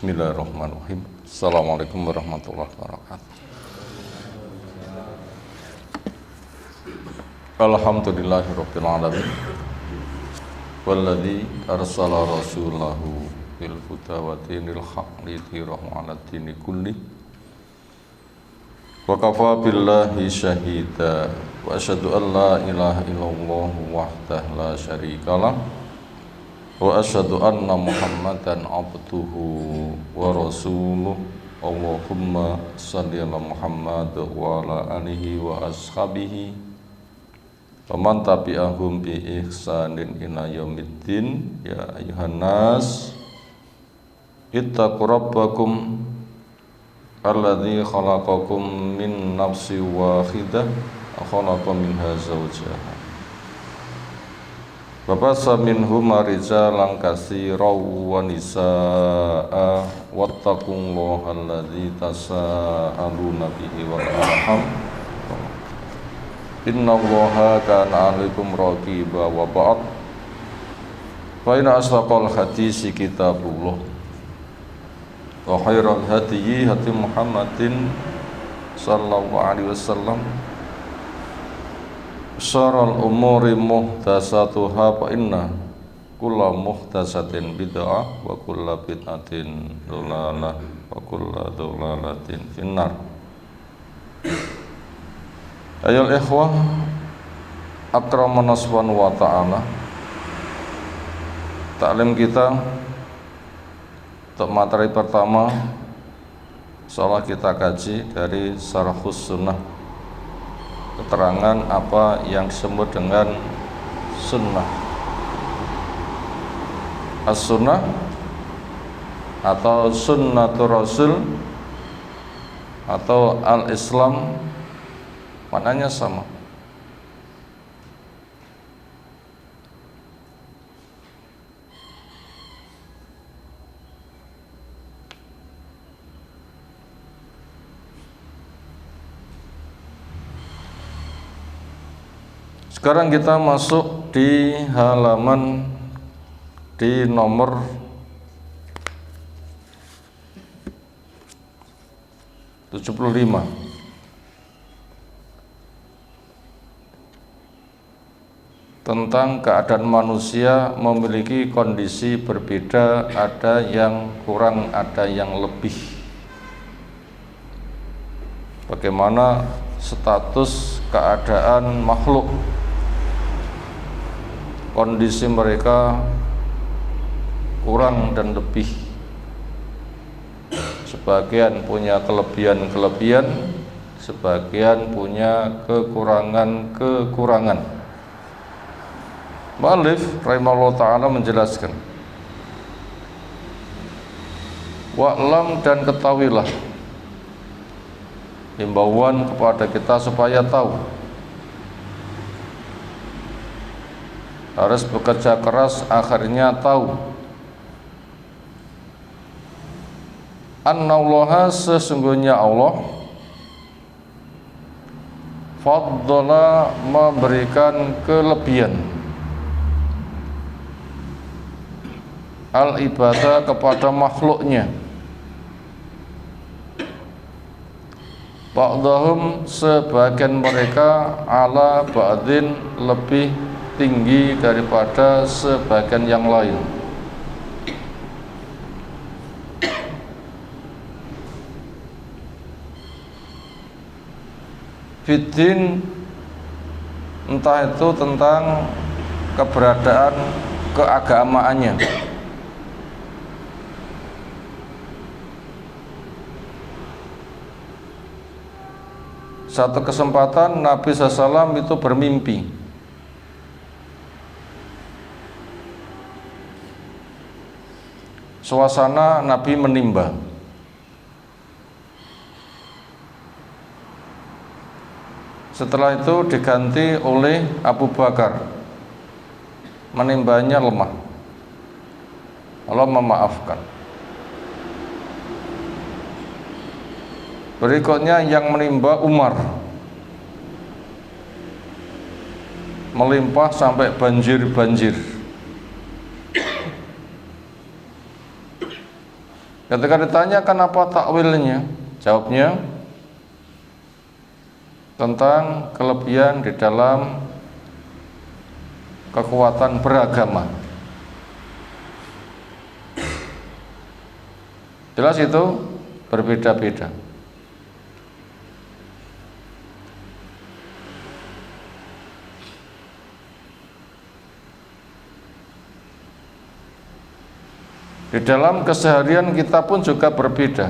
Bismillahirrahmanirrahim. Assalamualaikum warahmatullahi wabarakatuh. Alhamdulillahirabbil alamin. Walladzi arsala rasulahu bil huda wa dinil haqq liyudhhirahu 'alad dini kulli. Wa kafa billahi syahida wa asyhadu an la ilaha illallah wahdahu la syarikalah wa asyhadu anna Muhammadan abduhu wa rasuluh. Allahumma shalli ala Muhammad wa ala alihi wa ashabihi wa man tabi'ahum bi ihsanin ila yaumiddin. Ya ayuhan nas ittaqu rabbakum alladzi khalaqakum min nafsin wahidah wa khalaqa minha zawjaha wa bassa minhuma rijalan katsiran wa nisaa'a wattaqullaha alladzi tasaaluna bihi wal arham innallaha kana 'alaikum raqiba. Wa ba'd, fa inna asdaqal hadisi kitabullah wa khairal hadyi hadi Muhammadin sallallahu alaihi wasallam, syarrul umuri muhdatsatuha, fa inna kulla muhdatsatin bid'ah wa kulla bid'atin dhalalah wa kulla dhalalatin finnar. Ayol ikhwah akramana subhanahu wa ta'ala, taklim kita untuk materi pertama insyaallah kita kaji dari Syarhus Sunnah, keterangan apa yang disebut dengan sunnah. As-sunnah atau sunnatur rasul atau al-islam maknanya sama. Sekarang kita masuk di halaman di nomor 75. Tentang keadaan manusia memiliki kondisi berbeda, ada yang kurang, ada yang lebih. Bagaimana status keadaan makhluk, kondisi mereka kurang dan lebih. Sebagian punya kelebihan-kelebihan, sebagian punya kekurangan-kekurangan. Mu'allif rahimahullah ta'ala menjelaskan, wa'lam, dan ketahuilah, himbauan kepada kita supaya tahu, harus bekerja keras, akhirnya tahu, annallaha, sesungguhnya Allah, faddala, memberikan kelebihan, al-ibadah, kepada makhluknya, ba'dahum, sebagian mereka, ala ba'din, lebih tinggi daripada sebagian yang lain. Fiddin, entah itu tentang keberadaan keagamaannya. Satu kesempatan Nabi SAW itu bermimpi. Suasana Nabi menimba. Setelah itu diganti oleh Abu Bakar. Menimbanya lemah. Allah memaafkan. Berikutnya yang menimba Umar, melimpah sampai banjir-banjir. Ketika ditanyakan apa takwilnya, jawabnya tentang kelebihan di dalam kekuatan beragama. Jelas itu berbeda-beda. Di dalam keseharian kita pun juga berbeda.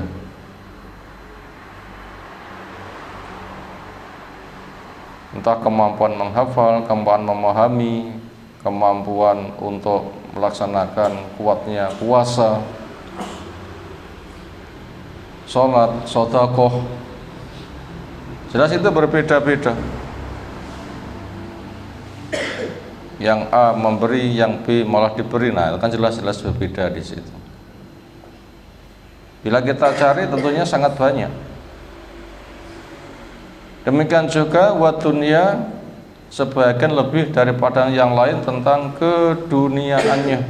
Entah kemampuan menghafal, kemampuan memahami, kemampuan untuk melaksanakan kuatnya puasa, sholat, sedekah. Jelas itu berbeda-beda. Yang A memberi, yang B malah diberi. Nah, itu kan jelas-jelas berbeda di situ. Bila kita cari tentunya sangat banyak. Demikian juga wa dunya, sebagian lebih daripada yang lain tentang keduniaannya.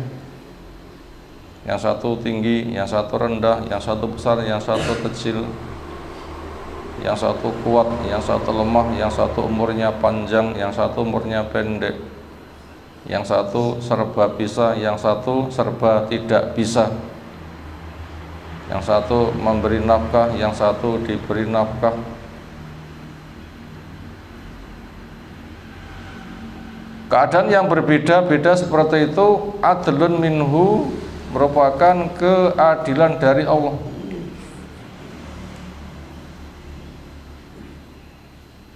Yang satu tinggi, yang satu rendah, yang satu besar, yang satu kecil, yang satu kuat, yang satu lemah, yang satu umurnya panjang, yang satu umurnya pendek, yang satu serba bisa, yang satu serba tidak bisa, yang satu memberi nafkah, yang satu diberi nafkah. Keadaan yang berbeda-beda seperti itu, adlun minhu, merupakan keadilan dari Allah.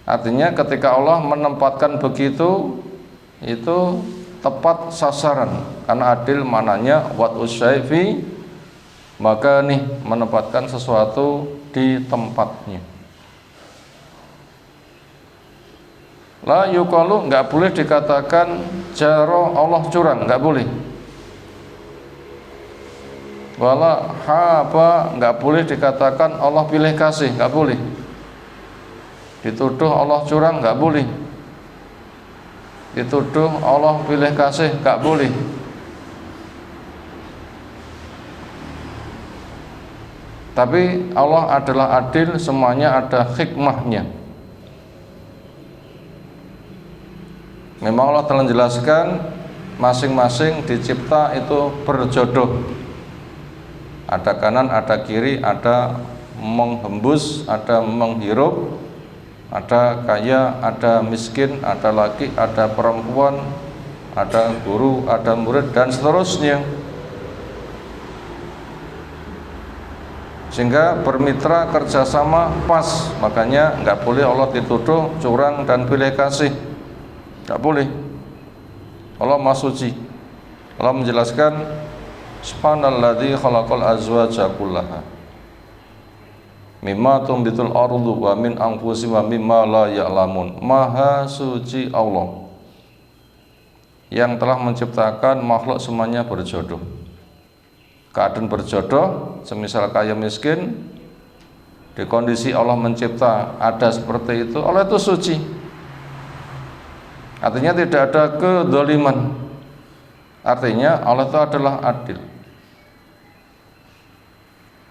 Artinya ketika Allah menempatkan begitu, itu tepat sasaran, karena adil mananya wat usyaifi, maka nih menempatkan sesuatu di tempatnya. La yuqalu, nggak boleh dikatakan jaro Allah curang, nggak boleh. Wala haba, nggak boleh dikatakan Allah pilih kasih, nggak boleh. Dituduh Allah curang, nggak boleh. Dituduh Allah pilih kasih, nggak boleh. Tapi Allah adalah adil, semuanya ada hikmahnya. Memang Allah telah menjelaskan masing-masing dicipta itu berjodoh. Ada kanan, ada kiri, ada menghembus, ada menghirup, ada kaya, ada miskin, ada laki, ada perempuan, ada guru, ada murid, dan seterusnya. Sehingga bermitra kerjasama pas. Makanya nggak boleh Allah dituduh curang dan pilih kasih, nggak boleh. Allah Maha Suci. Allah menjelaskan subhanalladzi khalaqal azwaja kullaha mimma tumbitul ardu wa min anfusihim wa mimma la ya'lamun. Maha suci Allah yang telah menciptakan makhluk semuanya berjodoh. Keadaan berjodoh, semisal kaya miskin, di kondisi Allah mencipta ada seperti itu, Allah itu suci. Artinya tidak ada kedzaliman. Artinya Allah itu adalah adil.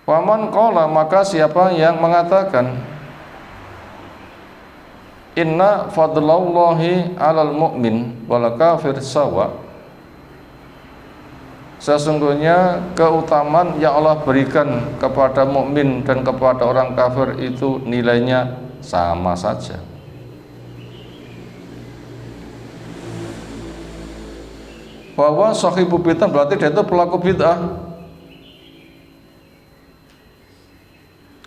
Waman qala, maka siapa yang mengatakan inna fadlallahi alal mu'min wal kafir sawa, sesungguhnya keutamaan yang Allah berikan kepada mukmin dan kepada orang kafir itu nilainya sama saja. Bahwa sahibu bid'ah berarti dia itu pelaku bid'ah.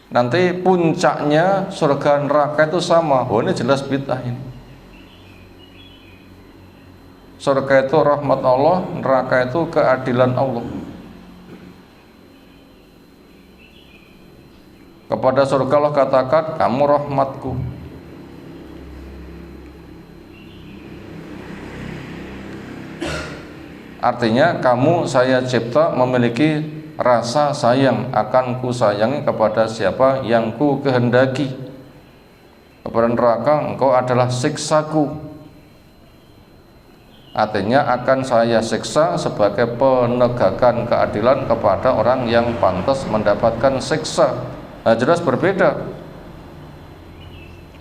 Nanti puncaknya surga neraka itu sama. Oh, ini jelas bid'ah ini. Surga itu rahmat Allah, neraka itu keadilan Allah. Kepada surga Allah katakan, kamu rahmatku. Artinya kamu saya cipta memiliki rasa sayang, akan ku sayangi kepada siapa yang ku kehendaki. Kepada neraka engkau adalah siksaku. artinya akan saya siksa sebagai penegakan keadilan kepada orang yang pantas mendapatkan siksa. Nah, jelas berbeda.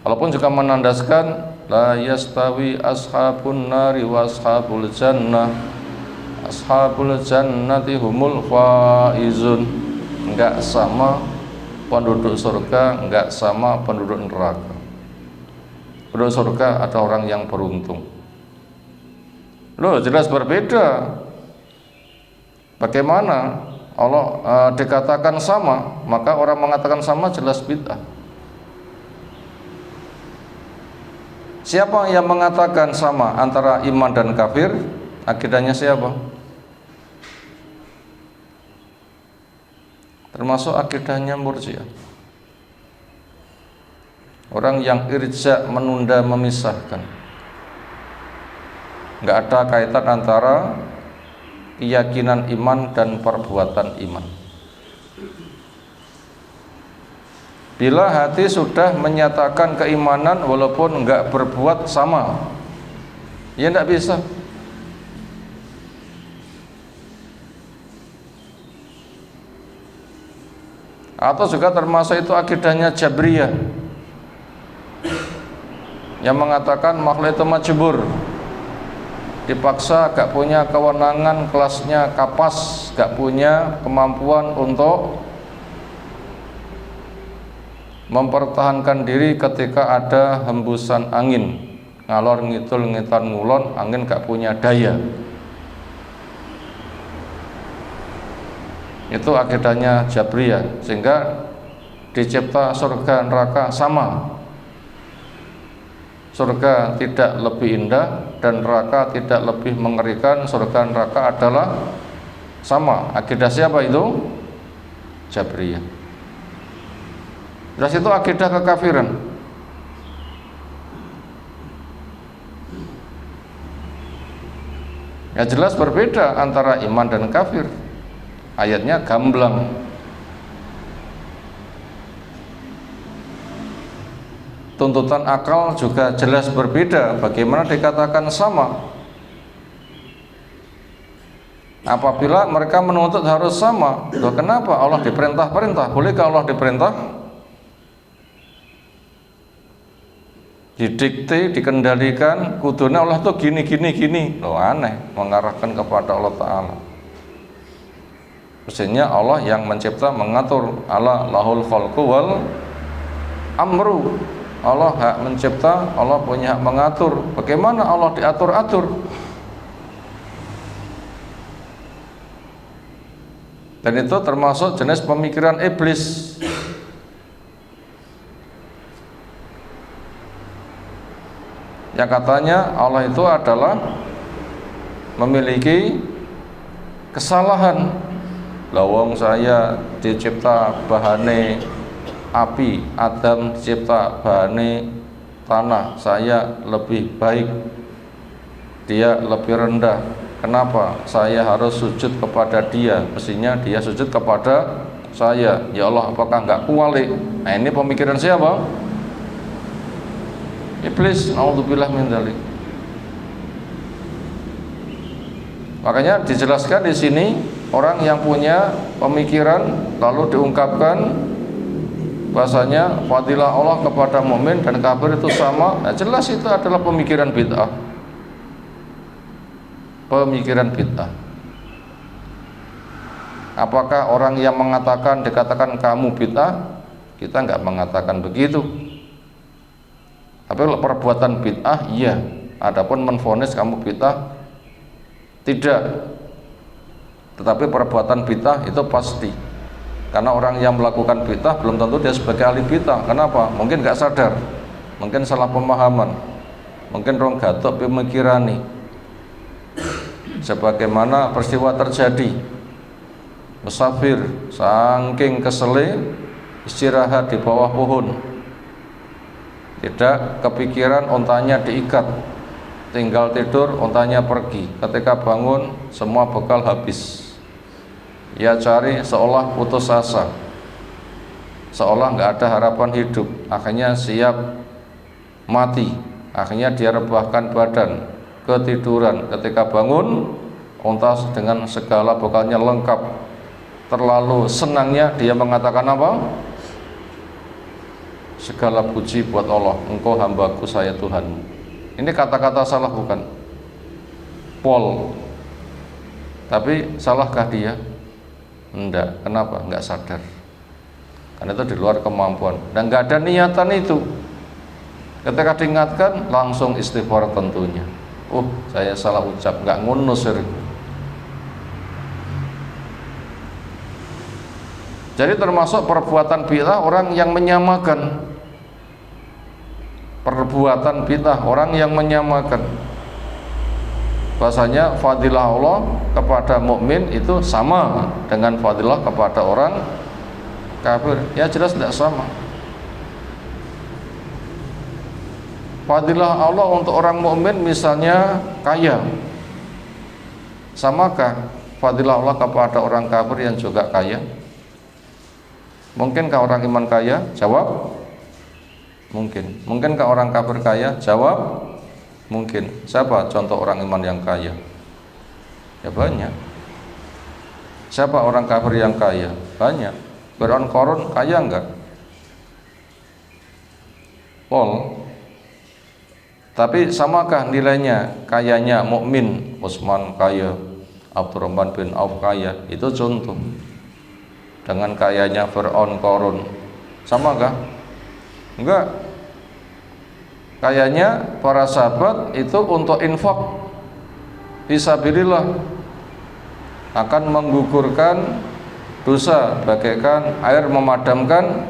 Walaupun juga menandaskan la yastawi ashabun nari wa ashabul jannah, ashabul jannati humul faizun, enggak sama penduduk surga, enggak sama penduduk neraka. Penduduk surga ada orang yang beruntung. Loh, jelas berbeda. Bagaimana Allah dikatakan sama, maka orang mengatakan sama jelas bid'ah. Siapa yang mengatakan sama antara iman dan kafir? Akidahnya siapa? Termasuk akidahnya Murji'ah. Orang yang irja, menunda, memisahkan. Enggak ada kaitan antara keyakinan iman dan perbuatan iman. Bila hati sudah menyatakan keimanan walaupun enggak berbuat sama, ya enggak bisa. Atau juga termasuk itu akidahnya Jabriyah yang mengatakan makhluk itu majbur, dipaksa, gak punya kewenangan, kelasnya kapas, gak punya kemampuan untuk mempertahankan diri ketika ada hembusan angin, ngalor ngidul ngitan ngulon, angin gak punya daya. Itu akidahnya Jabriyah, sehingga dicipta surga neraka sama. Surga tidak lebih indah dan neraka tidak lebih mengerikan. Surga neraka adalah sama. Akidah siapa itu? Jabriyah. Jelas itu akidah kekafiran. Ya jelas berbeda antara iman dan kafir. Ayatnya gamblang. Tuntutan akal juga jelas berbeda. Bagaimana dikatakan sama? Apabila mereka menuntut harus sama, loh kenapa Allah diperintah-perintah? Bolehkah Allah diperintah? Didikte, dikendalikan, kudunya Allah tuh gini. Loh aneh, mengarahkan kepada Allah Ta'ala. Mestinya Allah yang mencipta, mengatur. Allah lahul khalqu wal amru. Allah hak mencipta, Allah punya hak mengatur. Bagaimana Allah diatur-atur? Dan itu termasuk jenis pemikiran iblis. Yang katanya Allah itu adalah memiliki kesalahan. Lawang saya dicipta bahane api, Adam dicipta bahane tanah, saya lebih baik, dia lebih rendah. Kenapa saya harus sujud kepada dia? Mestinya dia sujud kepada saya. Ya Allah, apakah enggak kualik? Nah, ini pemikiran siapa? Iblis. Naudzubillah min dzalik. Makanya dijelaskan di sini, orang yang punya pemikiran lalu diungkapkan bahasanya fadilah Allah kepada mukmin dan kafir itu sama. Nah, jelas itu adalah pemikiran bid'ah. Pemikiran bid'ah. Apakah orang yang mengatakan dikatakan kamu bid'ah? Kita enggak mengatakan begitu. Tapi kalau perbuatan bid'ah iya. Adapun menvonis kamu bid'ah tidak. Tetapi perbuatan bid'ah itu pasti. Karena orang yang melakukan bid'ah belum tentu dia sebagai ahli bid'ah. Kenapa? Mungkin enggak sadar, mungkin salah pemahaman, mungkin rong gatok pemikirani. Sebagaimana peristiwa terjadi, musafir saking kesele istirahat di bawah pohon, tidak kepikiran ontanya diikat, tinggal tidur, ontanya pergi. Ketika bangun semua bekal habis. Ia cari seolah putus asa, seolah nggak ada harapan hidup. Akhirnya siap mati. Akhirnya dia rebahkan badan, ketiduran, ketika bangun untas dengan segala bekalnya lengkap, terlalu senangnya dia mengatakan apa? Segala puji buat Allah, engkau hambaku, saya Tuhanmu. Ini kata-kata salah bukan? Pol. Tapi salahkah dia? Enggak. Kenapa? Enggak sadar. Karena itu di luar kemampuan dan enggak ada niatan itu. Ketika diingatkan langsung istighfar tentunya. Saya salah ucap, enggak ngunus. Jadi termasuk perbuatan bid'ah orang yang menyamakan. Perbuatan bid'ah orang yang menyamakan. Bahasanya fadilah Allah kepada mukmin itu sama dengan fadilah kepada orang kafir. Ya jelas tidak sama. Fadilah Allah untuk orang mukmin misalnya kaya, samakah fadilah Allah kepada orang kafir yang juga kaya? Mungkinkah orang iman kaya? Jawab mungkin. Mungkinkah orang kafir kaya? Jawab mungkin. Siapa contoh orang iman yang kaya? Ya banyak. Siapa orang kafir yang kaya? Banyak. Fir'aun, Qarun kaya enggak? Pol. Tapi samakah nilainya kayanya mukmin? Utsman kaya, Abdurrahman bin Auf kaya. Itu contoh. Dengan kayanya Fir'aun, Qarun, samakah? Enggak. Kayanya para sahabat itu untuk infak fisabilillah akan menggugurkan dosa bagaikan air memadamkan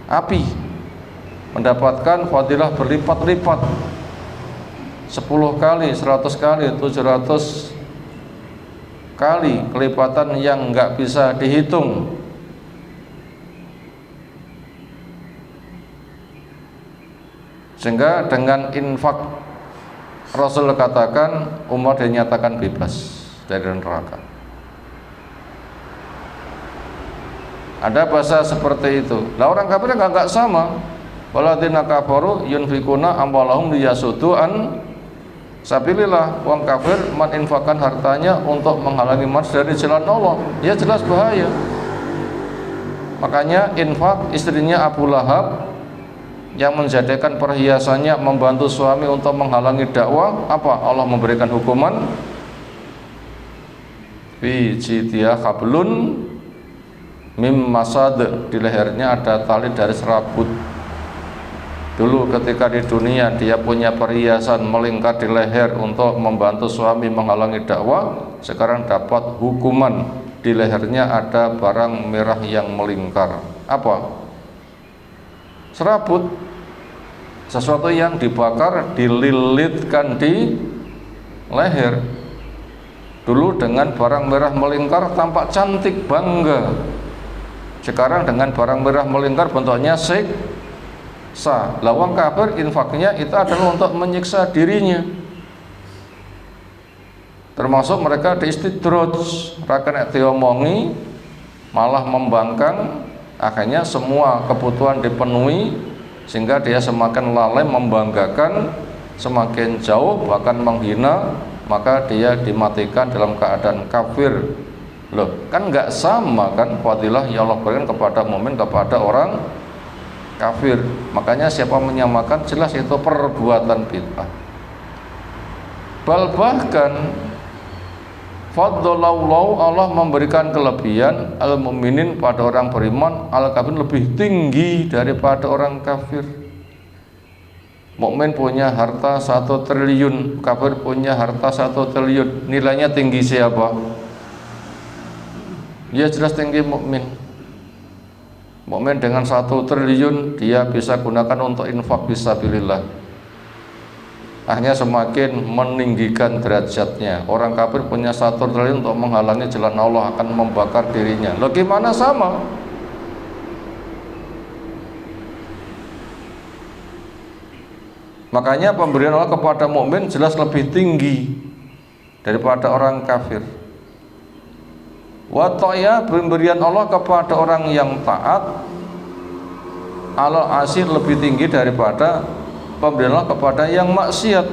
api, mendapatkan fadilah berlipat-lipat 10 kali, 100 kali, 700 kali kelipatan yang enggak bisa dihitung. Sehingga dengan infak Rasul katakan umat dinyatakan bebas dari neraka. Ada bahasa seperti itu. Lah orang kafir enggak sama. Waladina kafaru yunfikuna amwalahum liyasuddu an sabilillah. Wong kafir meninfakkan hartanya untuk menghalangi manusia dari jalan Allah. Ya jelas bahaya. Makanya infak istrinya Abu Lahab yang menjadikan perhiasannya membantu suami untuk menghalangi dakwah, apa? Allah memberikan hukuman fi jidiyah hablun mim masad, di lehernya ada tali dari serabut. Dulu ketika di dunia dia punya perhiasan melingkar di leher untuk membantu suami menghalangi dakwah, sekarang dapat hukuman di lehernya ada barang merah yang melingkar. Apa? Serabut, sesuatu yang dibakar dililitkan di leher. Dulu dengan barang merah melingkar tampak cantik, bangga. Sekarang dengan barang merah melingkar bentuknya siksa. Lawang kafir infaknya itu adalah untuk menyiksa dirinya. Termasuk mereka diistidraj, rakan diomongi, malah membangkang. Akhirnya semua kebutuhan dipenuhi sehingga dia semakin lalai membanggakan, semakin jauh bahkan menghina, maka dia dimatikan dalam keadaan kafir. Loh, kan nggak sama kan fadilah yang Allah berikan kepada mukmin kepada orang kafir. Makanya siapa menyamakan jelas itu perbuatan bid'ah. Bahkan fadlallahu, Allah memberikan kelebihan al-mu'minin pada orang beriman, al-kafir lebih tinggi daripada orang kafir. Mukmin punya harta 1 triliun, kafir punya harta 1 triliun. Nilainya tinggi siapa? Ya jelas tinggi mukmin. Mukmin dengan 1 triliun dia bisa gunakan untuk infak fisabilillah. Akhirnya semakin meninggikan derajatnya. Orang kafir punya 1 triliun untuk menghalangi jalan Allah, akan membakar dirinya. Loh gimana sama? Makanya pemberian Allah kepada mukmin jelas lebih tinggi daripada orang kafir. Wa ta'ya, pemberian Allah kepada orang yang taat, ala asir lebih tinggi daripada pemberian Allah kepada yang maksiat.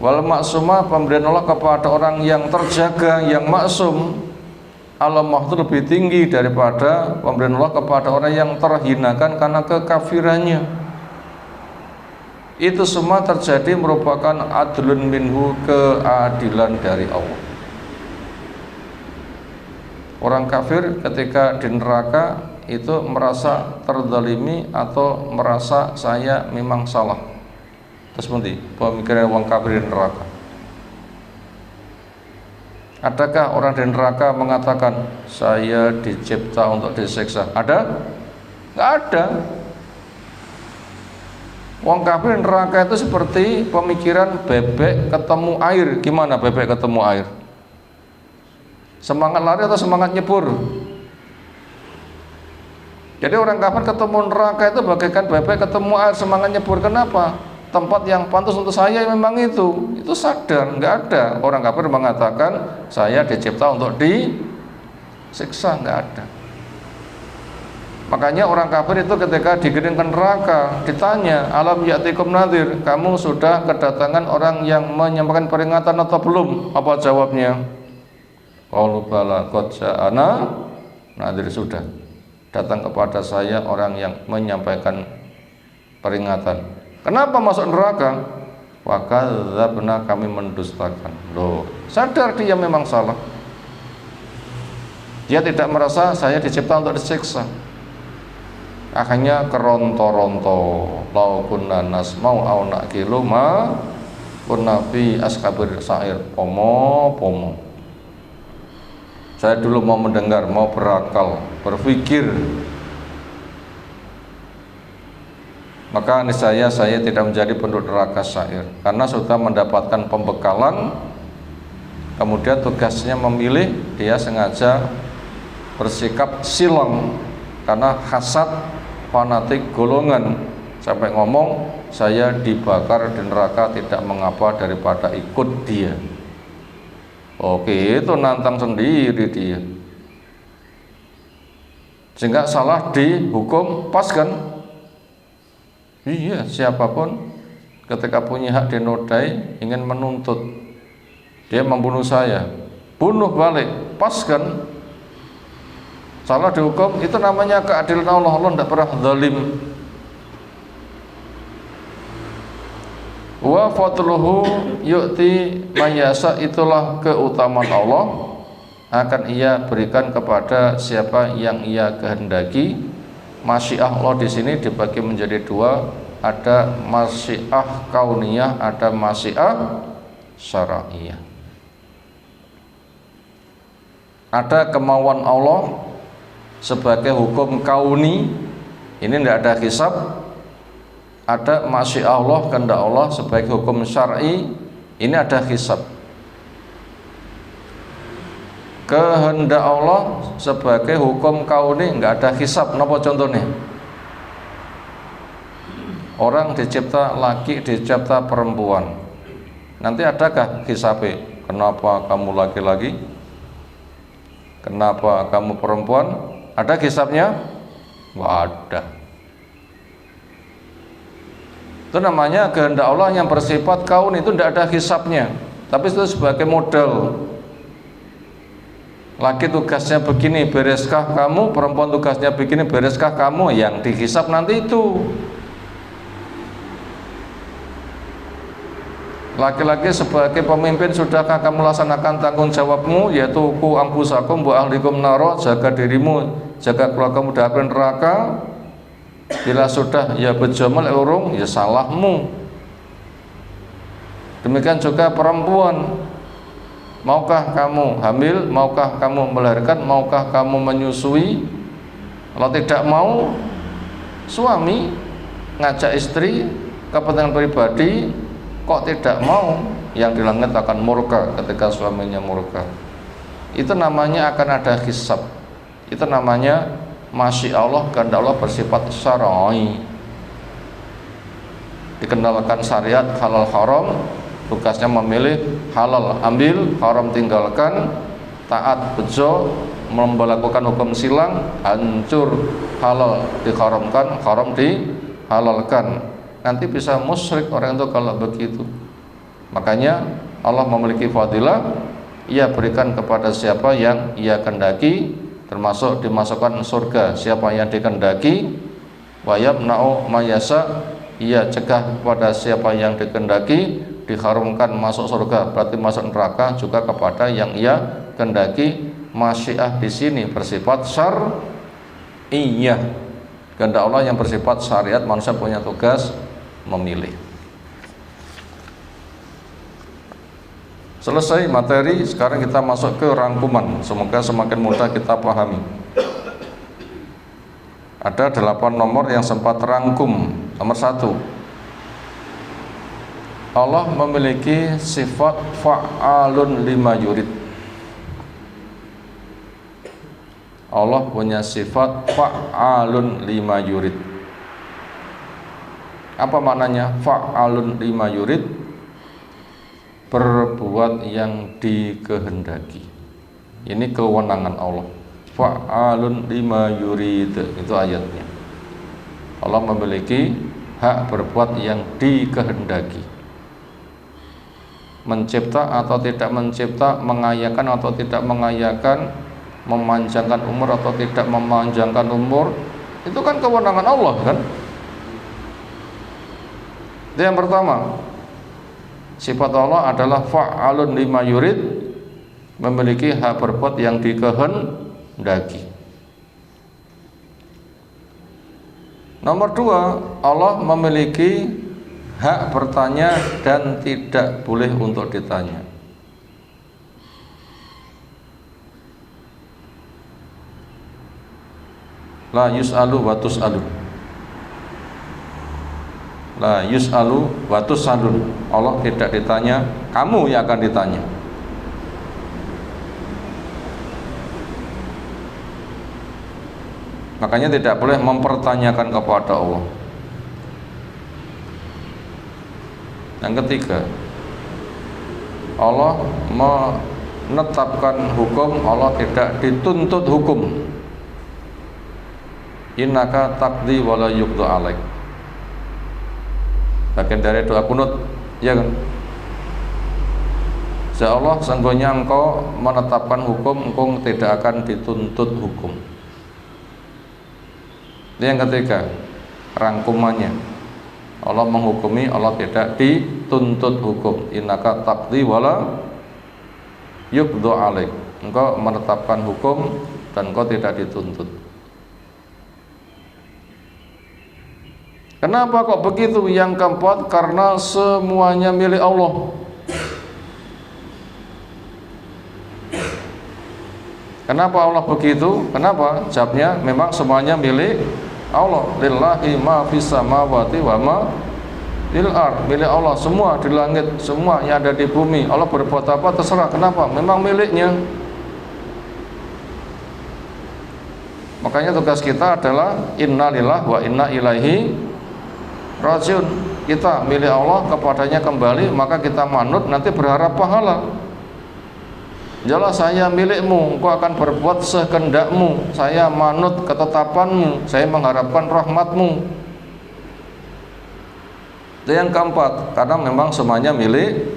Wal maksumah, pemberian Allah kepada orang yang terjaga, yang maksum, Allah itu lebih tinggi daripada pemberian Allah kepada orang yang terhinakan karena kekafirannya. Itu semua terjadi merupakan adlun minhu, keadilan dari Allah. Orang kafir ketika di neraka itu merasa terzalimi atau merasa saya memang salah. Terus nanti pemikiran orang kafir di neraka. Adakah orang di neraka mengatakan saya dicipta untuk disiksa? Ada? Nggak ada. Wong kafir di neraka itu seperti pemikiran bebek ketemu air. Gimana bebek ketemu air? Semangat lari atau semangat nyebur? Jadi orang kafir ketemu neraka itu bagaikan bebek ketemu air, semangat nyebur. Kenapa? Tempat yang pantas untuk saya memang itu sadar. Nggak ada orang kafir mengatakan saya dicipta untuk disiksa, nggak ada. Makanya orang kafir itu ketika digiring ke neraka ditanya, alam ya'tikum nadhir, kamu sudah kedatangan orang yang menyampaikan peringatan atau belum? Apa jawabnya? Qalu bala qad ja'ana nadhir, sudah datang kepada saya orang yang menyampaikan peringatan. Kenapa masuk neraka? Wa kadzabna, kami mendustakan. Loh, sadar dia memang salah. Dia tidak merasa saya dicipta untuk disiksa. Akhirnya keronto-ronto, lau kunna nasmau au naqilu ma kunna fi askabir sa'ir. Pomo. Saya dulu mau mendengar, mau berakal, berpikir, maka niscaya saya tidak menjadi penduduk neraka sa'ir, karena sudah mendapatkan pembekalan. Kemudian tugasnya memilih, dia sengaja bersikap silang karena hasad fanatik golongan, sampai ngomong saya dibakar di neraka tidak mengapa daripada ikut dia. Oke, itu nantang sendiri dia, sehingga salah dihukum pas kan? Iya, siapapun ketika punya hak dinodai ingin menuntut, dia membunuh saya, bunuh balik, pas kan? Salah dihukum, itu namanya keadilan Allah. Allah tidak pernah zalim. Wa fadluhu yu'ti mayasa, itulah keutamaan Allah, akan ia berikan kepada siapa yang ia kehendaki. Masyiah Allah di sini dibagi menjadi dua, ada masyiah kauniyah, ada masyiah syara'iyah. Ada kemauan Allah sebagai hukum kauni, ini tidak ada hisab. Ada masyiah Allah, kehendak Allah sebagai hukum syar'i, ini ada hisab. Kehendak Allah sebagai hukum kauni nggak ada hisab. Napa contohnya? Orang dicipta laki, dicipta perempuan, nanti adakah hisabnya? Kenapa kamu laki-laki? Kenapa kamu perempuan? Ada hisabnya? Nggak ada. Itu namanya kehendak Allah yang bersifat kaun, itu tidak ada hisabnya, tapi itu sebagai modal. Laki tugasnya begini, bereskah kamu? Perempuan tugasnya begini, bereskah kamu? Yang dihisab nanti itu. Laki-laki sebagai pemimpin, sudahkah kamu laksanakan tanggung jawabmu, yaitu ku ampusakum wa ahlikum naro, jaga dirimu, jaga keluargamu dari neraka. Bila sudah, ya bejomal urung, ya salahmu. Demikian juga perempuan, maukah kamu hamil, maukah kamu melahirkan, maukah kamu menyusui? Kalau tidak mau, suami ngajak istri kepentingan pribadi, kok tidak mau, yang di langit akan murka ketika suaminya murka. Itu namanya akan ada hisab. Itu namanya masyiah Allah, kehendak Allah bersifat syar'i. Dikenalkan syariat halal haram, tugasnya memilih halal ambil, haram tinggalkan, taat bejo, melakukan hukum silang, hancur, halal diharamkan, haram dihalalkan. Nanti bisa musyrik orang itu kalau begitu. Makanya Allah memiliki fadilah, Ia berikan kepada siapa yang Ia kehendaki, termasuk dimasukkan surga siapa yang dikehendaki. Wa yamna'u mayasa, Ia cegah kepada siapa yang dikehendaki, diharumkan masuk surga, berarti masuk neraka juga kepada yang Ia kehendaki. Masyiah di sini bersifat syar'iyyah. Kehendak Allah yang bersifat syariat, manusia punya tugas memilih. Selesai materi, sekarang kita masuk ke rangkuman. Semoga semakin mudah kita pahami. Ada 8 nomor yang sempat rangkum. Nomor 1, Allah memiliki sifat fa'alun lima yurid. Allah punya sifat fa'alun lima yurid. Apa maknanya fa'alun lima yurid? Berbuat yang dikehendaki. Ini kewenangan Allah. Fa'alun lima yurid, itu ayatnya. Allah memiliki hak berbuat yang dikehendaki. Mencipta atau tidak mencipta, mengayakan atau tidak mengayakan, memanjangkan umur atau tidak memanjangkan umur, itu kan kewenangan Allah kan. Itu yang pertama. Sifat Allah adalah fa'alun lima yurid, memiliki hak berbuat yang dikehendaki. Nomor 2, Allah memiliki hak bertanya dan tidak boleh untuk ditanya. La yus'alu wa tus'alu. La yus'alu wa tus'alun. Allah tidak ditanya, kamu yang akan ditanya. Makanya tidak boleh mempertanyakan kepada Allah. Yang ketiga, Allah menetapkan hukum, Allah tidak dituntut hukum. Innaka taqdi wa la yuqda alaik. Bagian dari doa kunut, ya kan? Ya Allah, sesungguhnya Engkau menetapkan hukum, Engkau tidak akan dituntut hukum. Ini yang ketiga, rangkumannya. Allah menghukumi, Allah tidak dituntut hukum. Innaka taqdi wa la yuqda alaik. Engkau menetapkan hukum dan Engkau tidak dituntut. Kenapa kok begitu? Yang keempat, karena semuanya milik Allah. Kenapa Allah begitu? Kenapa? Jawabnya memang semuanya milik Allah. Lillahi ma fis samawati wa ma fil ard. Milik Allah semua di langit, semua yang ada di bumi. Allah berbuat apa terserah. Kenapa? Memang miliknya. Makanya tugas kita adalah inna lillahi wa inna ilaihi rajiun. Kita milik Allah, kepadanya kembali, maka kita manut, nanti berharap pahala. Jelas saya milikmu, engkau akan berbuat sekehendakmu, saya manut ketetapanmu, saya mengharapkan rahmatmu. Itu yang keempat, karena memang semuanya milik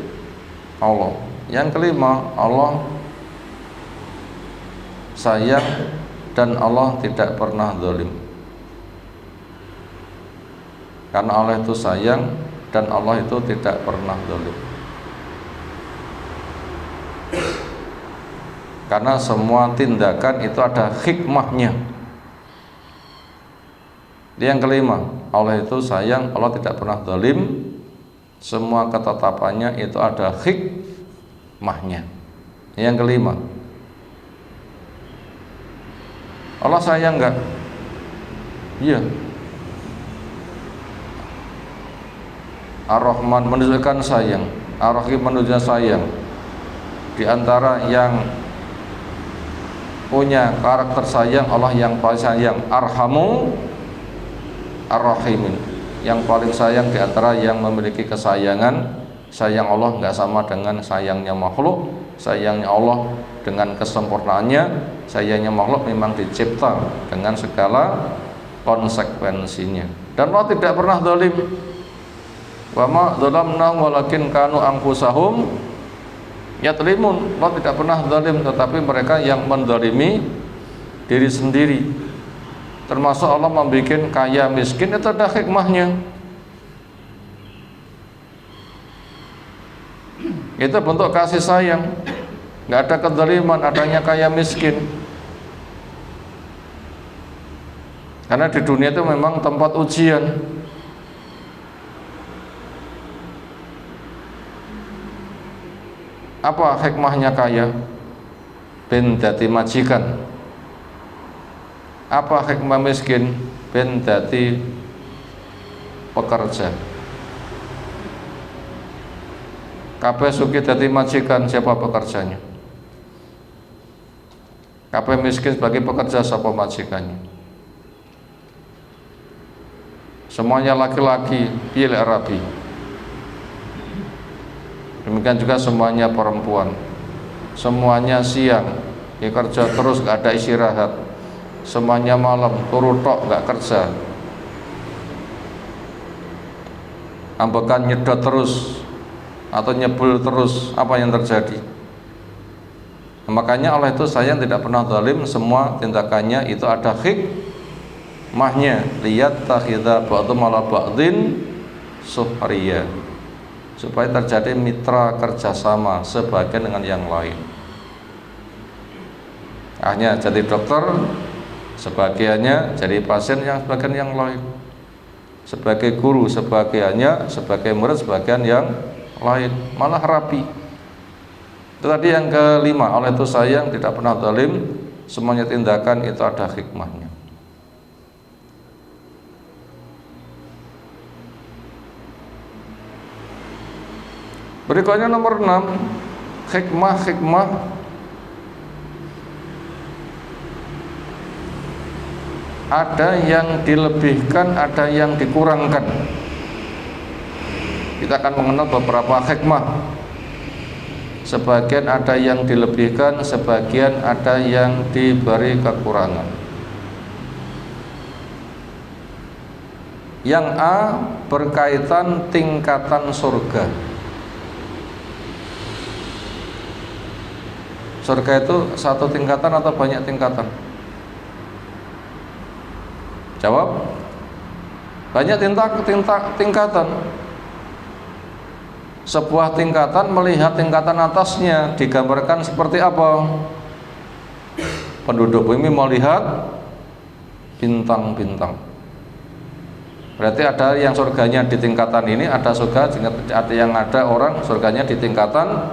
Allah. Yang kelima, Allah sayang dan Allah tidak pernah zalim. Karena Allah itu sayang dan Allah itu tidak pernah zalim. Karena semua tindakan itu ada hikmahnya. Yang kelima, Allah itu sayang, Allah tidak pernah zalim. Semua ketetapannya itu ada hikmahnya. Yang kelima, Allah sayang enggak? Iya. Ar-Rahman menunjukkan sayang, Ar-Rahim menunjukkan sayang. Di antara yang punya karakter sayang, Allah yang paling sayang. Arhamu Ar-Rahimin, yang paling sayang di antara yang memiliki kesayangan. Sayang Allah enggak sama dengan sayangnya makhluk. Sayangnya Allah dengan kesempurnaannya. Sayangnya makhluk memang dicipta dengan segala konsekuensinya. Dan Allah tidak pernah zalim. Wa ma dzalamnahum walakin kanu anfusahum yadlimun. Allah tidak pernah zalim, tetapi mereka yang menzalimi diri sendiri. Termasuk Allah membuat kaya miskin, itu ada hikmahnya. Itu bentuk kasih sayang. Nggak ada kezaliman adanya kaya miskin. Karena di dunia itu memang tempat ujian. Apa hikmahnya kaya? Ben dadi majikan. Apa hikmah miskin? Ben dadi pekerja. Kabeh sugih dadi majikan, siapa pekerjanya? Kabeh miskin sebagai pekerja, siapa majikannya? Semuanya laki-laki, pilih Arabi. Demikian juga semuanya perempuan. Semuanya siang, ya kerja terus, gak ada istirahat. Semuanya malam, turu tok, gak kerja. Ambekan nyedot terus atau nyebul terus, apa yang terjadi? Makanya Allah itu sayang, tidak pernah zalim. Semua tindakannya itu ada hikmahnya, lihat takhidha ba'dhum ala ba'dhin suhriya, supaya terjadi mitra kerjasama sebagian dengan yang lain. Hanya jadi dokter, sebagiannya jadi pasien yang sebagian yang lain. Sebagai guru, sebagiannya sebagai murid, sebagian yang lain. Malah rapi. Itu tadi yang kelima, Allah itu sayang, tidak pernah zalim. Semuanya tindakan itu ada hikmahnya. Berikutnya nomor 6, hikmah ada yang dilebihkan, ada yang dikurangkan. Kita akan mengenal beberapa hikmah. Sebagian ada yang dilebihkan, sebagian ada yang diberi kekurangan. Yang A berkaitan tingkatan surga. Surga itu satu tingkatan atau banyak tingkatan? Jawab. Banyak tingkatan. Sebuah tingkatan, melihat tingkatan atasnya digambarkan seperti apa? Penduduk bumi melihat bintang-bintang. Berarti ada yang surganya di tingkatan ini, ada surga, ada yang ada orang surganya di tingkatan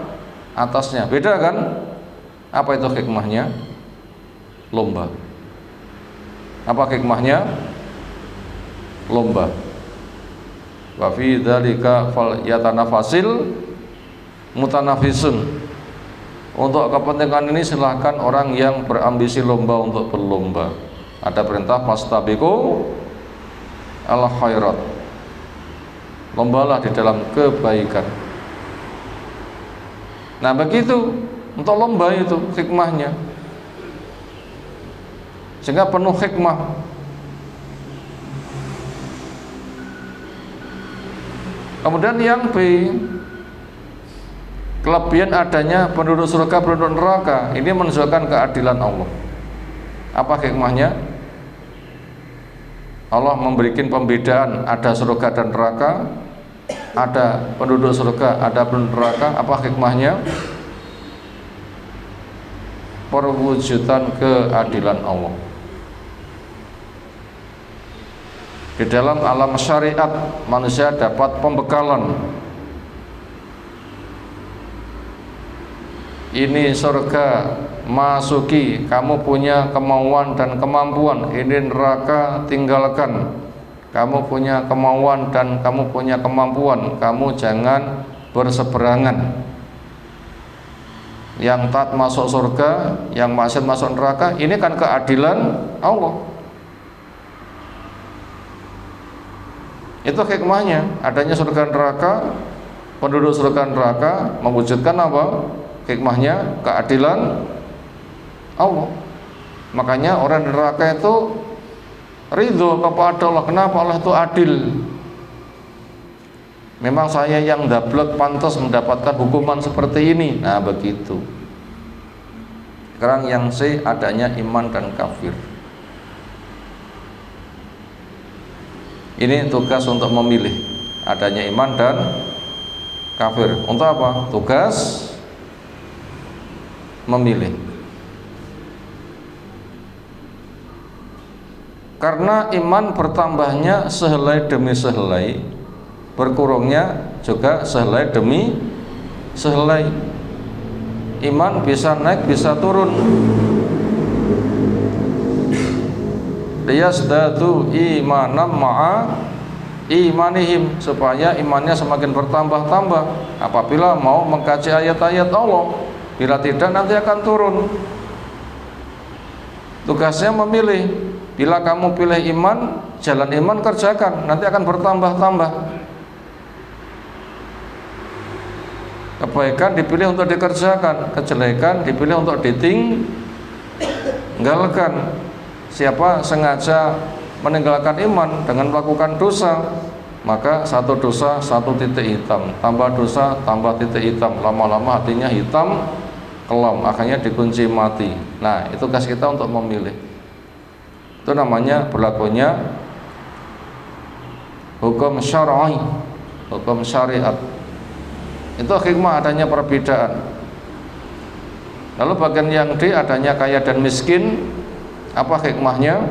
atasnya. Beda kan? Apa itu hikmahnya? Lomba. Apa hikmahnya? Lomba. Wa fi dzalika falyatanafasil mutanafisun. Untuk kepentingan ini silahkan orang yang berambisi lomba untuk berlomba. Ada perintah fastabiqu al khairat. Lombalah di dalam kebaikan. Nah, begitu untuk lomba itu hikmahnya. Sehingga penuh hikmah. Kemudian yang B, kelebihan adanya penduduk surga, penduduk neraka. Ini menunjukkan keadilan Allah. Apa hikmahnya? Allah memberikan pembedaan, ada surga dan neraka, ada penduduk surga, ada penduduk neraka. Apa hikmahnya? Perwujudan keadilan Allah. Di dalam alam syariat manusia dapat pembekalan. Ini surga, masuki, kamu punya kemauan dan kemampuan. Ini neraka, tinggalkan. Kamu punya kemauan dan kamu punya kemampuan. Kamu jangan berseberangan. Yang taat masuk surga, yang maksiat masuk neraka. Ini kan keadilan Allah. Itu hikmahnya, adanya surga neraka, penduduk surga neraka mewujudkan apa? Hikmahnya keadilan Allah. Makanya orang neraka itu ridho kepada Allah. Kenapa? Allah itu adil. memang saya yang dablek pantas mendapatkan hukuman seperti ini. Nah begitu. Sekarang yang C adanya iman dan kafir. Ini tugas untuk memilih, adanya iman dan kafir. Untuk apa? Tugas memilih. Karena iman bertambahnya sehelai demi sehelai, berkurangnya juga sehelai demi sehelai. Iman bisa naik bisa turun. Liyazdadu imanan ma'a imanihim, supaya imannya semakin bertambah-tambah apabila mau mengkaji ayat-ayat Allah. Bila tidak nanti akan turun. Tugasnya memilih. Bila kamu pilih iman, jalan iman kerjakan, nanti akan bertambah-tambah. Kebaikan dipilih untuk dikerjakan, kejelekan dipilih untuk ditinggalkan. Siapa sengaja meninggalkan iman dengan melakukan dosa, maka satu dosa satu titik hitam, tambah dosa tambah titik hitam, lama-lama hatinya hitam kelam, akhirnya dikunci mati. Nah, itu tugas kita untuk memilih. Itu namanya berlakunya hukum syar'i, hukum syariat. Itu hikmah adanya perbedaan. Lalu bagian yang D adanya kaya dan miskin. Apa hikmahnya?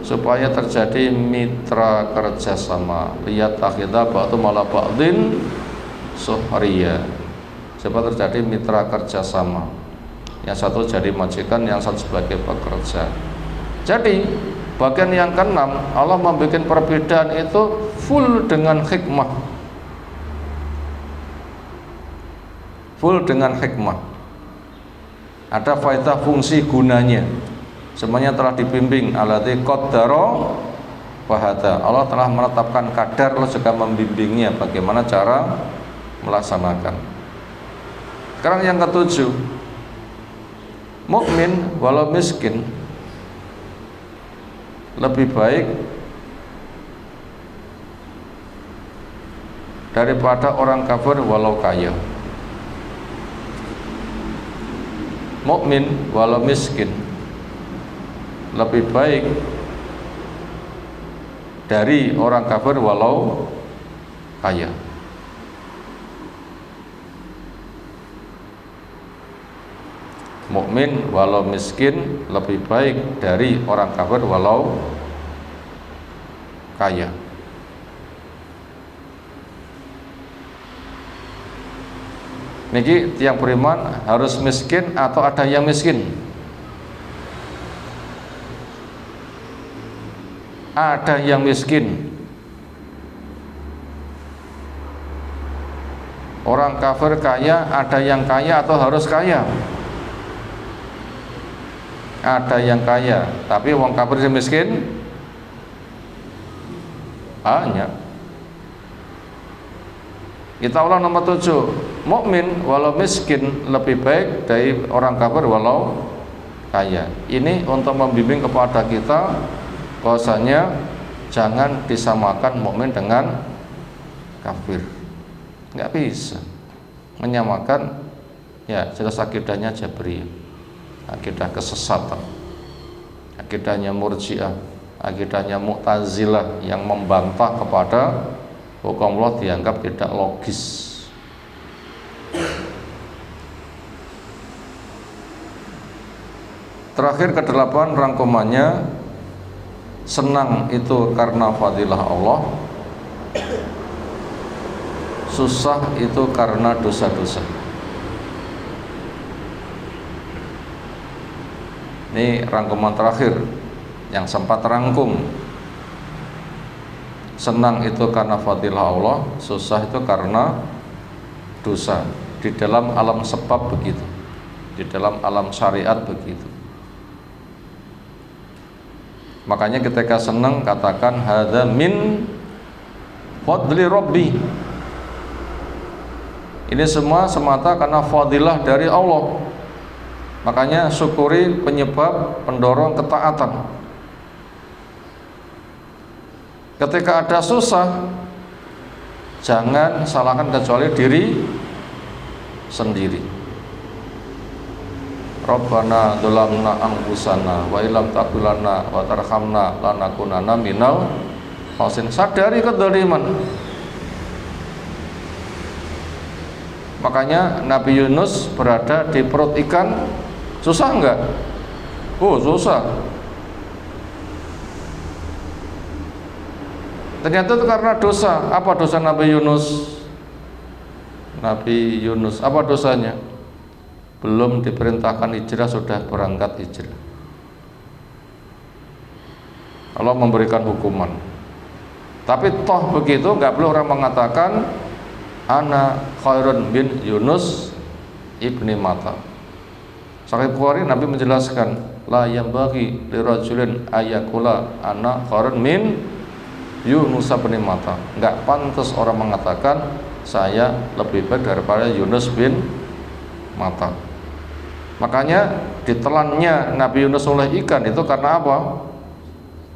Supaya terjadi mitra kerjasama. Lihat akhidha ba'du mala ba'din suhriya. Supaya terjadi mitra kerjasama. Yang satu jadi majikan, yang satu sebagai pekerja. Jadi bagian yang keenam, Allah membuat perbedaan itu full dengan hikmah. Full dengan hikmah. Ada faedah fungsi gunanya. Semuanya telah dibimbing. Alladzi qaddara fahada. Allah telah menetapkan kadar, Allah juga membimbingnya bagaimana cara melaksanakan. Sekarang yang ketujuh, mukmin walau miskin lebih baik daripada orang kafir walau kaya. Mukmin walau miskin lebih baik dari orang kafir walau kaya. Mukmin walau miskin lebih baik dari orang kafir walau kaya. Niki tiang beriman harus miskin atau ada yang miskin? Ada yang miskin. Orang kafir kaya, ada yang kaya atau harus kaya? Ada yang kaya, tapi orang kafir miskin banyak. Kita ulang nomor 7. Mukmin walau miskin lebih baik dari orang kafir walau kaya. Ini untuk membimbing kepada kita bahwasanya jangan disamakan mukmin dengan kafir. Enggak bisa menyamakan, ya jelas akidahnya Jabriyah, akidah kesesatan, akidahnya Murji'ah, akidahnya Mu'tazilah yang membantah kepada hukum Allah dianggap tidak logis. Terakhir ke-8 rangkumannya, senang itu karena fadilah Allah, susah itu karena dosa-dosa. Ini rangkuman terakhir yang sempat rangkum. Senang itu karena fadilah Allah, susah itu karena dosa. Di dalam alam sebab begitu, di dalam alam syariat begitu. Makanya ketika senang katakan hadza min fadli rabbi. Ini semua semata karena fadilah dari Allah. Makanya syukuri penyebab pendorong ketaatan. Ketika ada susah, Jangan salahkan kecuali diri sendiri. Rabbana dzalamna anfusana wa illam taghfir lana wa tarhamna lanakunanna minal khasirin. Sadari kedzaliman. Makanya Nabi Yunus berada di perut ikan, susah enggak? Oh, susah. Ternyata itu karena dosa. Apa dosa Nabi Yunus? Nabi Yunus, apa dosanya? Belum diperintahkan hijrah sudah berangkat hijrah. Allah memberikan hukuman. Tapi toh begitu, nggak perlu orang mengatakan ana khairun bin Yunus ibni Matta. Sahih Bukhari Nabi menjelaskan la yambaghi lirajulin ayakula ana khairun min Yunus ibni Matta. Enggak pantas orang mengatakan saya lebih baik daripada Yunus bin Matta. Makanya ditelannya Nabi Yunus oleh ikan itu karena apa?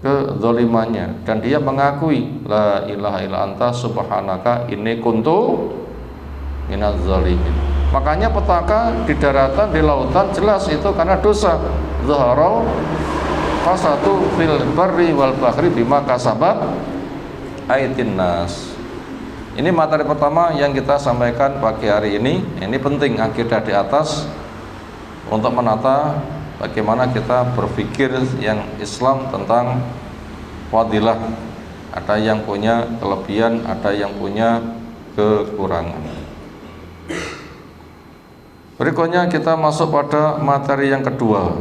Kezalimannya, dan dia mengakui la ilaha illa anta subhanaka inni kuntu minaz zalimin. Makanya petaka di daratan, di lautan jelas itu karena dosa. Zaharal fasatu fil barri wal bahri bima kasabat aydin nas. Ini materi pertama yang kita sampaikan pagi hari ini. Ini penting akidah di atas untuk menata bagaimana kita berpikir yang Islam tentang fadilah. Ada yang punya kelebihan, ada yang punya kekurangan. Berikutnya kita masuk pada materi yang kedua.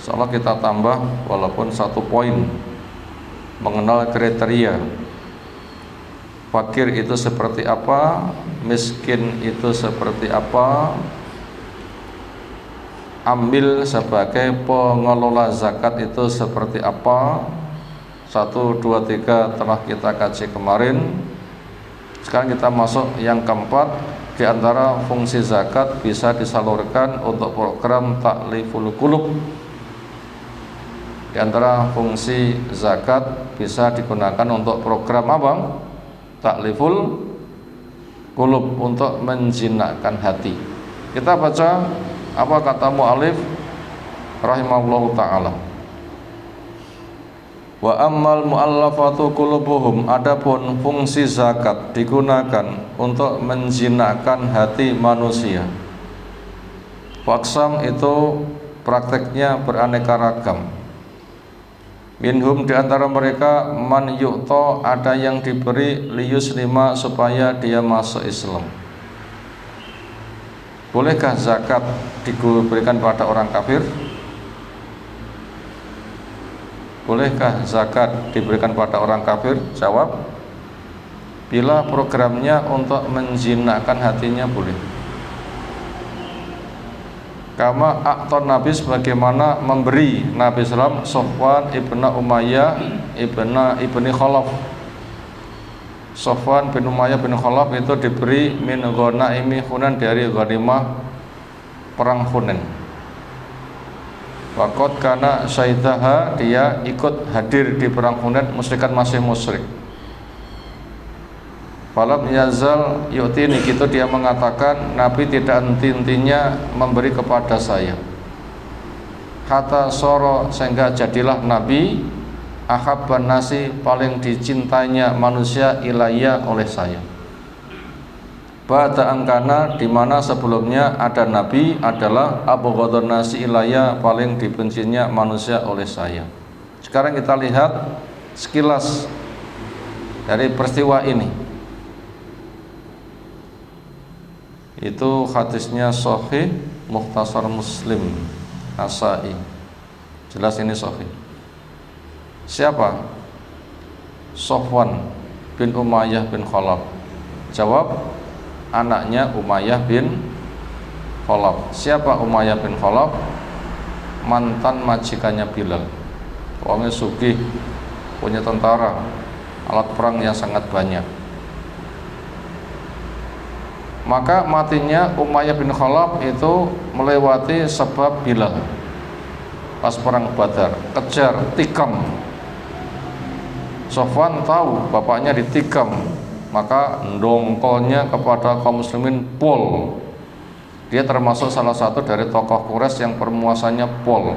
Insyaallah kita tambah walaupun 1 poin, mengenal kriteria. Fakir itu seperti apa, miskin itu seperti apa, ambil sebagai pengelola zakat itu seperti apa. 1, 2, 3 telah kita kaji kemarin. Sekarang kita masuk yang keempat. Di antara fungsi zakat bisa disalurkan untuk program takliful qulub. Di antara fungsi zakat bisa digunakan untuk program apa? Takliful qulub, untuk menjinakkan hati. Kita baca apa kata mu'alif rahimahullahu ta'ala. Wa ammal mu'allafatu qulubuhum, adapun fungsi zakat digunakan untuk menjinakkan hati manusia. Waksam itu prakteknya beraneka ragam. Minhum di antara mereka man yu'ta, ada yang diberi liyuslima supaya dia masuk Islam. Bolehkah zakat diberikan pada orang kafir? Bolehkah zakat diberikan pada orang kafir? Jawab, bila programnya untuk menjinakkan hatinya boleh. Kama aktor Nabi, sebagaimana memberi Nabi SAW Sofwan ibn Umayyah ibni Khalaf. Sofwan bin Umayyah bin Khalaf itu diberi min ghanaimi Hunain, dari ghanimah perang Hunain. Waqad kana syaidaha, dia ikut hadir di perang Hunain, musyrikan masih musyrik. Falam yazal yu'tini, gitu dia mengatakan Nabi tidak henti-hentinya memberi kepada saya. Hatta soro, sehingga jadilah Nabi ahabban nasi, paling dicintainya manusia ilayya, oleh saya. Ba'da angkana, dimana sebelumnya ada Nabi adalah abghadun nasi ilayya, paling dibencinya manusia oleh saya. Sekarang kita lihat sekilas dari peristiwa ini. Itu hadisnya sahih, Mukhtasar Muslim Asai, jelas ini sahih. Siapa? Sofwan bin Umayyah bin Khalaf. Jawab, anaknya Umayyah bin Khalaf. Siapa Umayyah bin Khalaf? Mantan majikannya Bilal. Orangnya sugih, punya tentara, alat perang yang sangat banyak. Maka matinya Umayyah bin Khalaf itu melewati sebab Bilal. Pas perang Badar, kejar, tikam. Sofwan tahu bapaknya ditikam, maka ndongkolnya kepada kaum muslimin pol. Dia termasuk salah satu dari tokoh Quraisy yang permuasannya pol.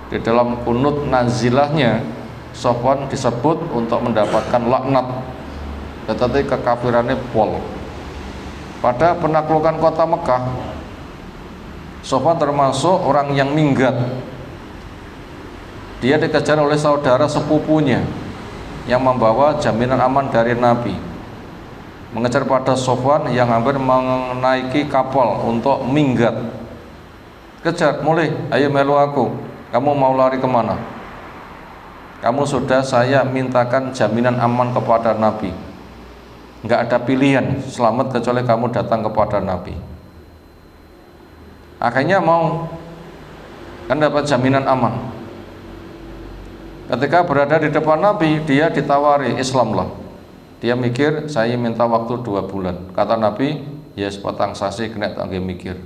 Di dalam kunut nazilahnya Sofwan disebut untuk mendapatkan laknat, tetapi kekafirannya pol. Pada penaklukan kota Mekah, Sofwan termasuk orang yang minggat. Dia dikejar oleh saudara sepupunya yang membawa jaminan aman dari Nabi, mengejar pada Sofwan yang hampir menaiki kapal untuk minggat. Kejar, mulai, ayo melu aku. Kamu mau lari kemana? Kamu sudah saya mintakan jaminan aman kepada Nabi. Nggak ada pilihan selamat kecuali kamu datang kepada Nabi. Akhirnya mau, kan dapat jaminan aman. Ketika berada di depan Nabi, dia ditawari Islamlah. Dia mikir, saya minta waktu 2 bulan. Kata Nabi, ya sepatang sasi kena tak mikir.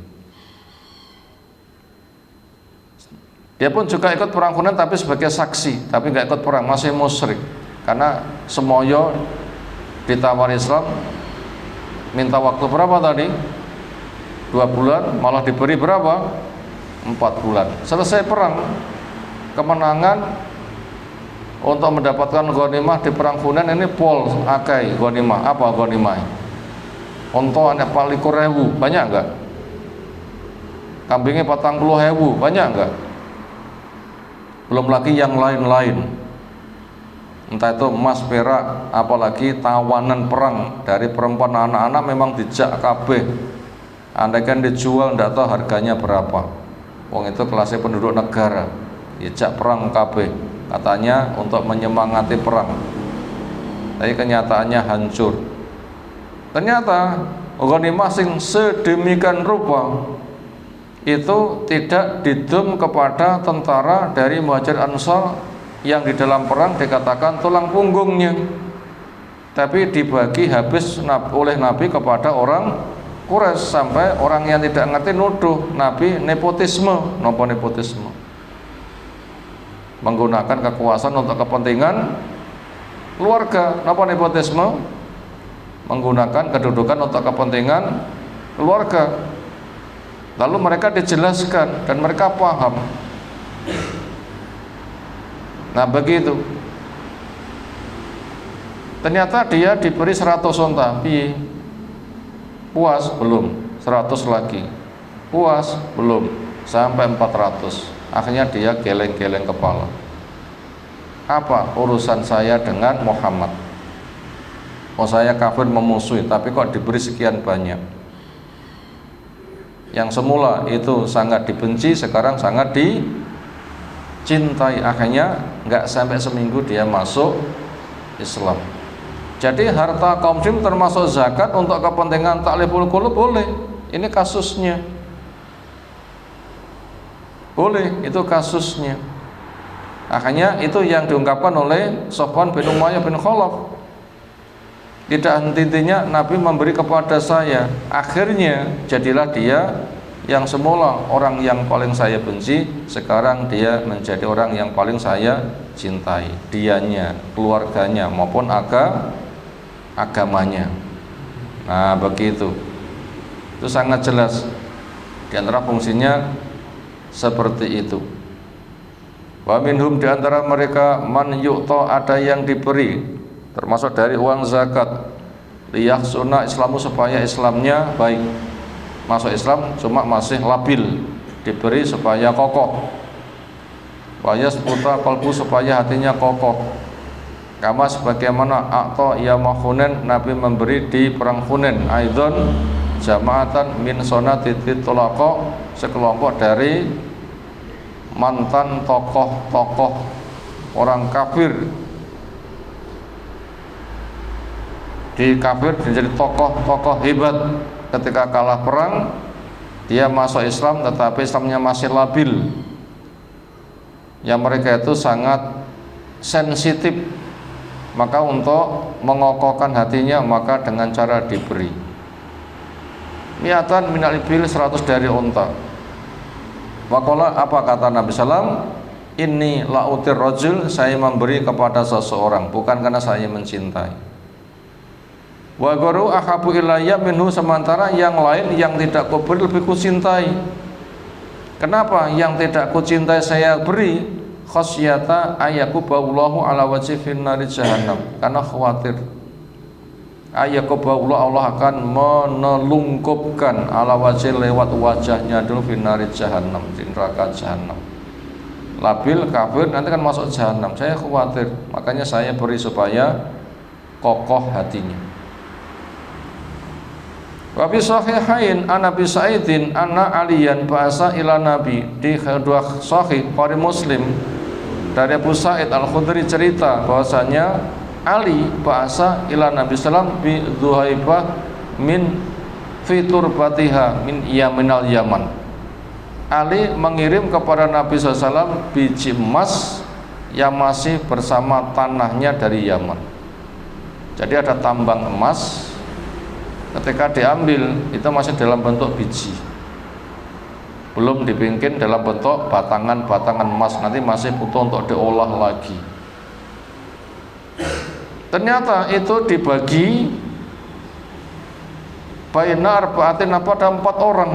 Dia pun juga ikut perang Hunain tapi sebagai saksi, tapi nggak ikut perang, masih musyrik. Karena semoyo ditawari Islam, minta waktu berapa tadi? 2 bulan, malah diberi berapa? 4 bulan. Selesai perang, kemenangan untuk mendapatkan ghanimah di perang Hunain ini pol akai ghanimah. Apa ghanimah? Onto ada 24.000, banyak enggak? Kambingnya 40.000, banyak enggak? Belum lagi yang lain-lain, entah itu emas, perak, apalagi tawanan perang dari perempuan, anak-anak memang dijak kabeh. Andaikan dijual tidak tahu harganya berapa. Wong itu kelasnya penduduk negara, dijak perang kabeh, katanya untuk menyemangati perang. Tapi kenyataannya hancur. Ternyata ghanimah sing sedemikian rupa itu tidak didum kepada tentara dari Muhajir Ansor yang di dalam perang dikatakan tulang punggungnya, tapi dibagi habis oleh Nabi kepada orang Quraisy, sampai orang yang tidak ngerti nuduh Nabi nepotisme. Nopo nepotisme? Menggunakan kekuasaan untuk kepentingan keluarga. Nopo nepotisme? Menggunakan kedudukan untuk kepentingan keluarga. Lalu mereka dijelaskan dan mereka paham. Nah begitu. Ternyata dia diberi 100 unta. Piye? Puas? Belum. 100 lagi. Puas? Belum. Sampai 400. Akhirnya dia geleng-geleng kepala. Apa urusan saya dengan Muhammad? Oh, saya kafir memusuhi, tapi kok diberi sekian banyak? Yang semula itu sangat dibenci, sekarang sangat dicintai. Akhirnya nggak sampai seminggu dia masuk Islam. Jadi harta kaum muslim termasuk zakat untuk kepentingan ta'liful qulub boleh. Ini kasusnya. Boleh, itu kasusnya. Akhirnya itu yang diungkapkan oleh Sofwan bin Umayyah bin Khalaf. Tidak henti-hentinya Nabi memberi kepada saya. Akhirnya jadilah dia yang semula orang yang paling saya benci, sekarang dia menjadi orang yang paling saya cintai. Dianya, keluarganya maupun agamanya. Nah begitu. Itu sangat jelas. Di antara fungsinya seperti itu. Wa minhum, di antara mereka man yu'ta, ada yang diberi termasuk dari uang zakat, liyahsuna islamu, supaya Islamnya baik. Masuk Islam cuma masih labil, diberi supaya kokoh. Wa yasbuta qalbu, supaya hatinya kokoh. Kama sebagaimana a'ta yauma Hunain, Nabi memberi di perang Hunain. Aidon jama'atan min sonatiti tulaqa, sekelompok dari mantan tokoh-tokoh orang kafir. Di kafir menjadi tokoh-tokoh hebat. Ketika kalah perang dia masuk Islam, tetapi Islamnya masih labil. Yang mereka itu sangat sensitif, maka untuk mengokohkan hatinya maka dengan cara diberi mi'atan minal ibil, 100 dari unta. Waqala, apa kata Nabi sallam? Inni la'utir rajul, saya memberi kepada seseorang bukan karena saya mencintai. Wa gharu ahabu ilayya minhu, sementara yang lain yang tidak kuberi lebih kucintai. Kenapa yang tidak kucintai saya beri? Khasyata ayakuballahu ala wajhi finnari jahannam, karena khawatir ayakuballahu, Allah akan menelungkupkan ala wajhi, lewat wajahnya dulu, finnari jahannam, di neraka jahannam. Labil kafir nanti kan masuk jahannam, saya khawatir, makanya saya beri supaya kokoh hatinya. Wa bi sahihain an Abi Sa'idin anna Aliyan ba'asa ila Nabi, di kedua sahih Bukhari Muslim dari Abu Sa'id Al-Khudri cerita bahwasanya Ali ba'asa ila Nabi sallam bi Dzuhaibah min fitur batiha min yaminal Yaman. Ali mengirim kepada Nabi SAW biji emas yang masih bersama tanahnya dari Yaman. Jadi ada tambang emas, ketika diambil itu masih dalam bentuk biji, belum dibikin dalam bentuk batangan-batangan emas, nanti masih butuh untuk diolah lagi. Ternyata itu dibagi baina arba'atin, pada 4 orang.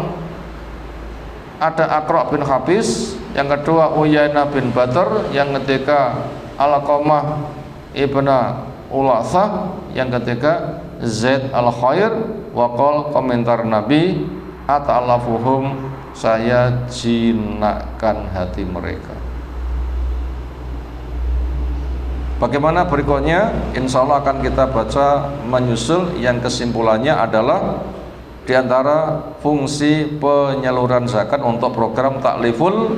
Ada Aqra' bin Habis, yang kedua Uyainah bin Badr, yang ketiga Alqamah ibna Ulathah, yang ketiga Zaid al-Khair. Waqal, komentar Nabi, ata'alafuhum, saya jinakkan hati mereka. Bagaimana berikutnya? Insya Allah akan kita baca menyusul, yang kesimpulannya adalah di antara fungsi penyaluran zakat untuk program takliful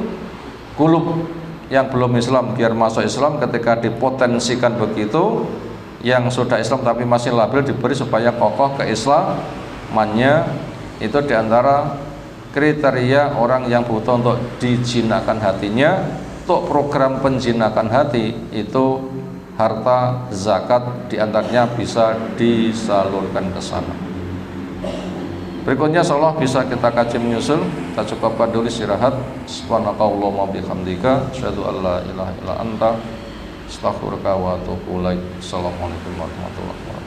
qulub yang belum Islam biar masuk Islam, ketika dipotensikan begitu, yang sudah Islam tapi masih labil diberi supaya kokoh keislamannya. Itu diantara kriteria orang yang butuh untuk dijinakkan hatinya. Untuk program penjinakan hati itu harta zakat diantaranya bisa disalurkan ke sana. Berikutnya insyaallah bisa kita kaji menyusul. Kita cukupkan dulu istirahat. Subhanakallahumma bihamdika asyhadu an la ilaha illa anta astaghfiruka wa atubu ilaik. Assalamualaikum warahmatullahi wabarakatuh.